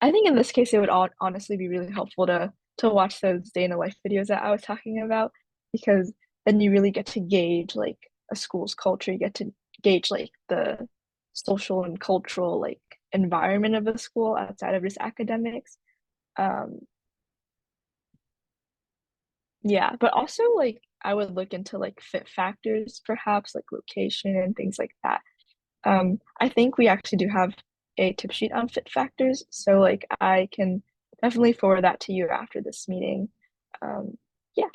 I think in this case it would honestly be really helpful to watch those day in the life videos that I was talking about because then you really get to gauge like a school's culture. You get to gauge like the social and cultural like environment of a school outside of just academics. Um, yeah, but also like I would look into like fit factors, perhaps like location and things like that. I think we actually do have a tip sheet on fit factors, so like I can definitely forward that to you after this meeting. Yeah.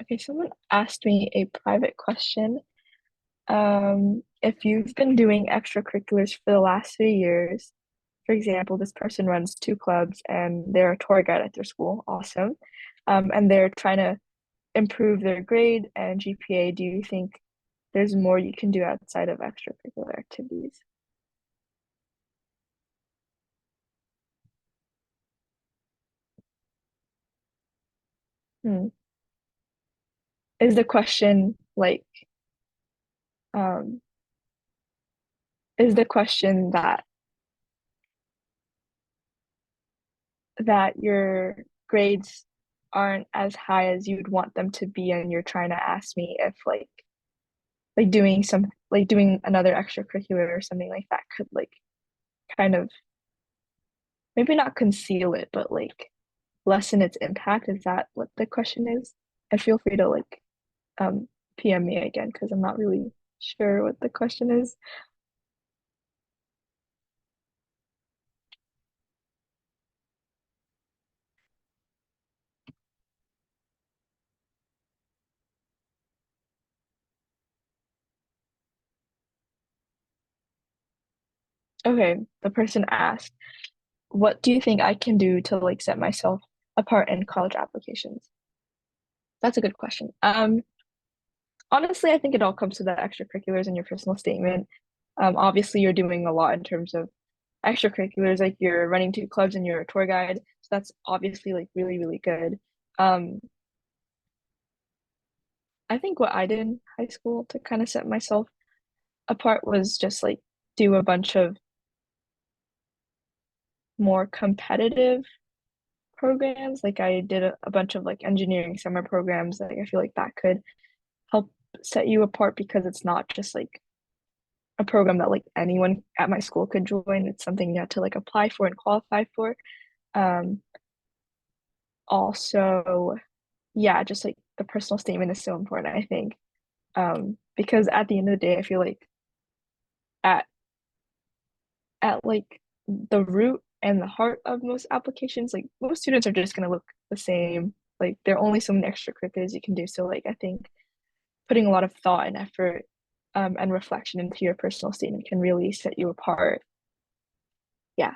Okay, someone asked me a private question. If you've been doing extracurriculars for the last 3 years, for example, this person runs two clubs and they're a tour guide at their school, awesome. And they're trying to improve their grade and GPA, do you think there's more you can do outside of extracurricular activities? Hmm. Is the question like, um, is the question that your grades aren't as high as you'd want them to be, and you're trying to ask me if like doing another extracurricular or something like that could like kind of maybe not conceal it, but like lessen its impact? Is that what the question is? And feel free to like um PM me again because I'm not really sure what the question is. Okay, the person asked, what do you think I can do to like set myself apart in college applications? That's a good question. Honestly, I think it all comes to the extracurriculars in your personal statement. Obviously, you're doing a lot in terms of extracurriculars, like you're running two clubs and you're a tour guide. So that's obviously like really, really good. Um, I think what I did in high school to kind of set myself apart was just like do a bunch of more competitive programs. Like I did a bunch of like engineering summer programs. Like I feel like that could help set you apart because it's not just like a program that like anyone at my school could join. It's something you have to like apply for and qualify for. Um, Also, yeah, just like the personal statement is so important, I think. Because at the end of the day, I feel like at like the root and the heart of most applications, like most students are just gonna look the same. Like there are only so many extracurriculars you can do. So like I think putting a lot of thought and effort and reflection into your personal statement can really set you apart. Yeah.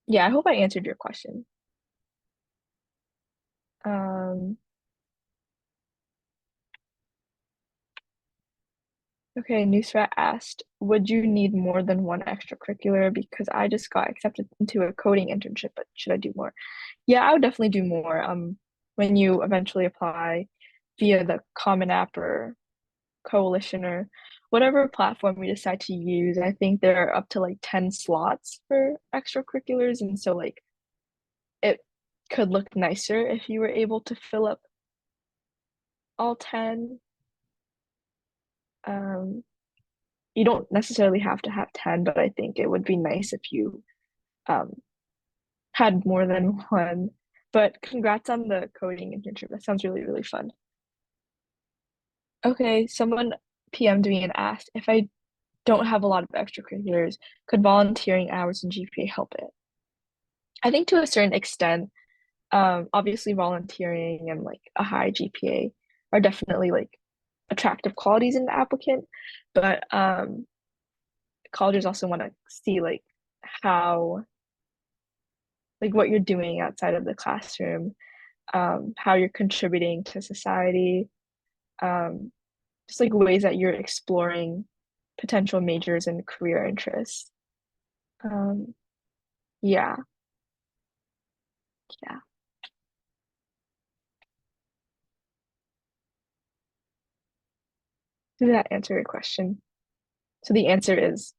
Yeah, I hope I answered your question. Um, okay, Nusrat asked, would you need more than one extracurricular? Because I just got accepted into a coding internship, but should I do more? Yeah, I would definitely do more. When you eventually apply via the Common App or Coalition or whatever platform we decide to use, I think there are up to like 10 slots for extracurriculars. And so like it could look nicer if you were able to fill up all 10. Um, you don't necessarily have to have 10, but I think it would be nice if you um, had more than one. But congrats on the coding internship. That sounds really, really fun. Okay, someone PM'd me and asked if I don't have a lot of extracurriculars, could volunteering hours and GPA help it? I think to a certain extent, obviously volunteering and like a high GPA are definitely like attractive qualities in the applicant, but colleges also want to see like how like what you're doing outside of the classroom, how you're contributing to society, just like ways that you're exploring potential majors and career interests. Yeah, yeah. Did that answer your question? So the answer is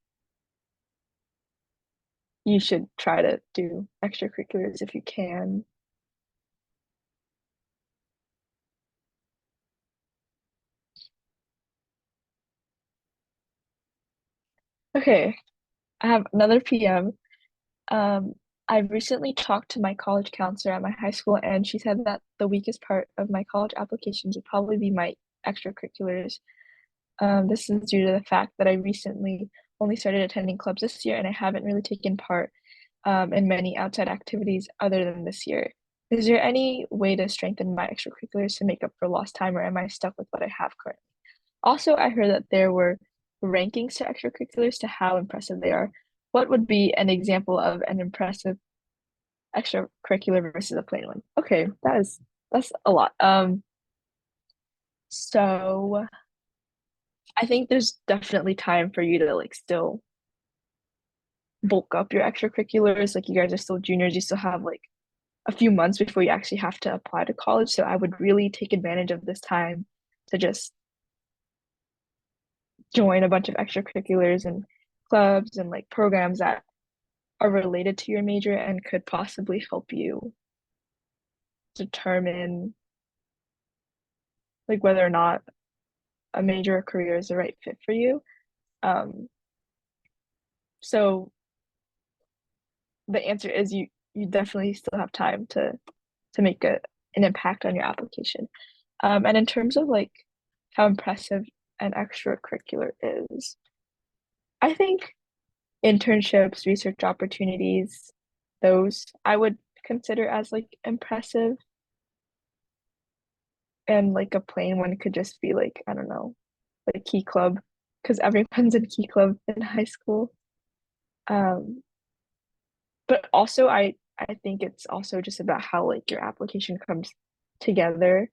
you should try to do extracurriculars if you can. Okay, I have another PM. I've recently talked to my college counselor at my high school, and she said that the weakest part of my college applications would probably be my extracurriculars. This is due to the fact that I recently only started attending clubs this year, and I haven't really taken part in many outside activities other than this year. Is there any way to strengthen my extracurriculars to make up for lost time, or am I stuck with what I have currently? Also, I heard that there were rankings to extracurriculars to how impressive they are. What would be an example of an impressive extracurricular versus a plain one? Okay, that's a lot. So I think there's definitely time for you to like still bulk up your extracurriculars. Like you guys are still juniors, you still have like a few months before you actually have to apply to college. So I would really take advantage of this time to just join a bunch of extracurriculars and clubs and like programs that are related to your major and could possibly help you determine like whether or not a major or career is the right fit for you. So the answer is you definitely still have time to make an impact on your application. And in terms of like how impressive an extracurricular is, I think internships, research opportunities, those I would consider as like impressive. And like a plain one could just be like, I don't know, like key club, because everyone's in key club in high school. Um, but also I think it's also just about how like your application comes together.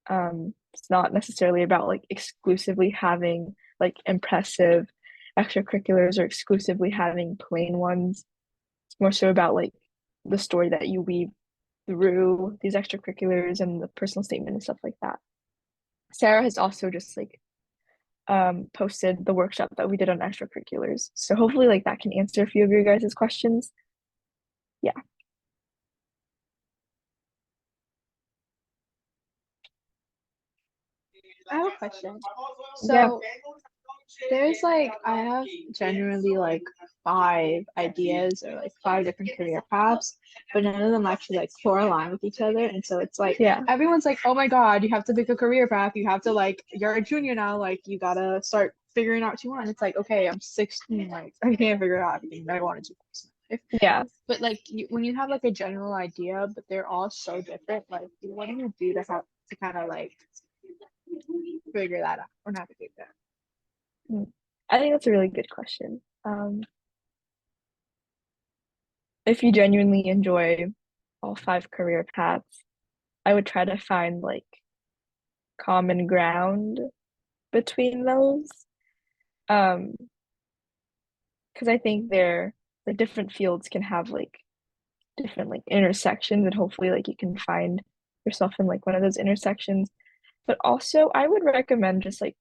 It's not necessarily about like exclusively having like impressive extracurriculars or exclusively having plain ones. It's more so about like the story that you weave through these extracurriculars and the personal statement and stuff like that. Sarah has also just like posted the workshop that we did on extracurriculars. So hopefully like that can answer a few of your guys' questions. Yeah. I have a question. Yeah. So there's like I have generally like 5 ideas or like 5 different career paths, but none of them actually like correlate with each other. And so it's like Yeah. everyone's like, oh my God, you have to pick a career path. You have to like you're a junior now, like you gotta start figuring out what you want. It's like, okay, I'm 16, like I can't figure out everything that I want to do in life. Yeah. But like when you have like a general idea, but they're all so different, like what do you do to have to kind of like figure that out or navigate that? I think that's a really good question. If you genuinely enjoy all 5 career paths, I would try to find like common ground between those. Because I think the different fields can have like different like intersections, and hopefully like you can find yourself in like one of those intersections. But also I would recommend just like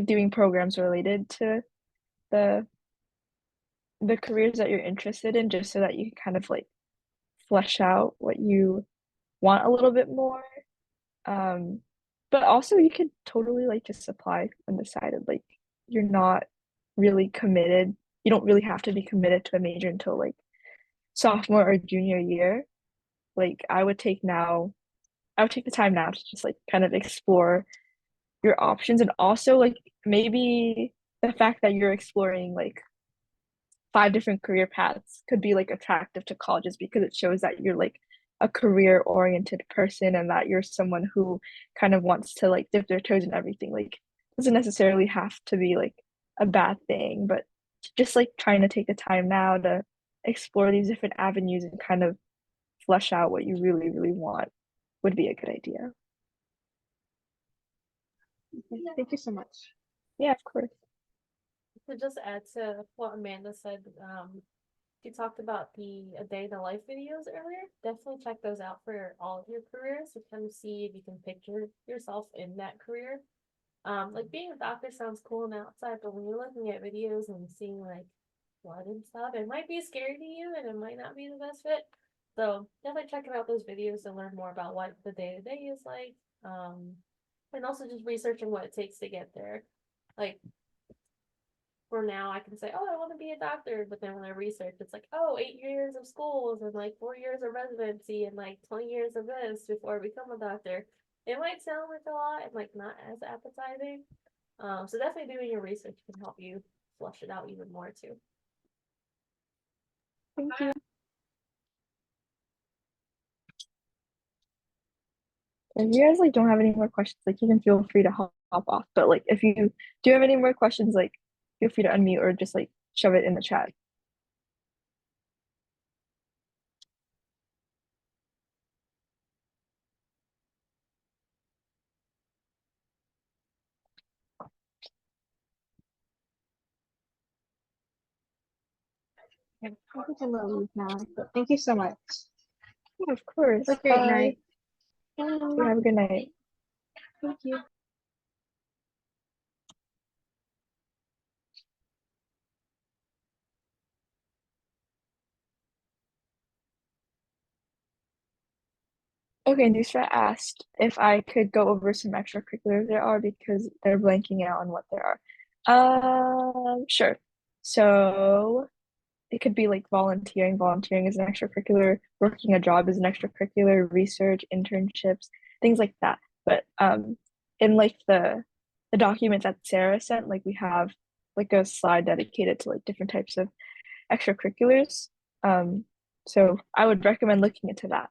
doing programs related to the the careers that you're interested in, just so that you can kind of like flesh out what you want a little bit more. But also you could totally like just apply on the side of like you're not really committed. You don't really have to be committed to a major until like sophomore or junior year, like I would take the time now to just like kind of explore your options, and also like maybe the fact that you're exploring like 5 different career paths could be like attractive to colleges because it shows that you're like a career oriented person and that you're someone who kind of wants to like dip their toes in everything. Like doesn't necessarily have to be like a bad thing, but just like trying to take the time now to explore these different avenues and kind of flesh out what you really, really want would be a good idea. Okay, thank you so much. Yeah, of course. To just add to what Amanda said, she talked about the A Day in the Life videos earlier. Definitely check those out for all of your careers to kind of see if you can picture yourself in that career. Like being a doctor sounds cool on the outside, but when you're looking at videos and seeing like blood and stuff, it might be scary to you and it might not be the best fit. So definitely checking out those videos to learn more about what the day to day is like. And also just researching what it takes to get there. Like for now, I can say, oh, I want to be a doctor, but then when I research, it's like, oh, 8 years of schools and like 4 years of residency and like 20 years of this before I become a doctor. It might sound like a lot and like not as appetizing. So definitely doing your research can help you flush it out even more too. Thank you. If you guys like don't have any more questions, like you can feel free to hop off. But like if you do have any more questions, like feel free to unmute or just like shove it in the chat. Okay, I think I'm gonna leave now, but thank you so much. Yeah, of course. Have a great Bye. night. You have a good night. Thank you. Okay, Nusra asked if I could go over some extracurriculars there are because they're blanking out on what there are. Sure. So it could be like volunteering. Volunteering is an extracurricular, working a job is an extracurricular, research, internships, things like that. But in like the document that Sarah sent, like we have like a slide dedicated to like different types of extracurriculars. So I would recommend looking into that.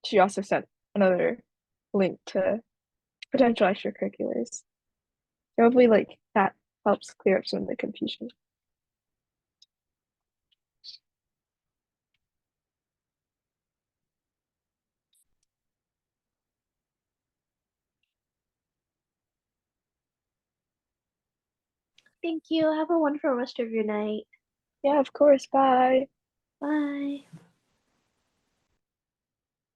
She also sent another link to potential extracurriculars. Hopefully, like that helps clear up some of the confusion. Thank you. Have a wonderful rest of your night. Yeah, of course. Bye. Bye.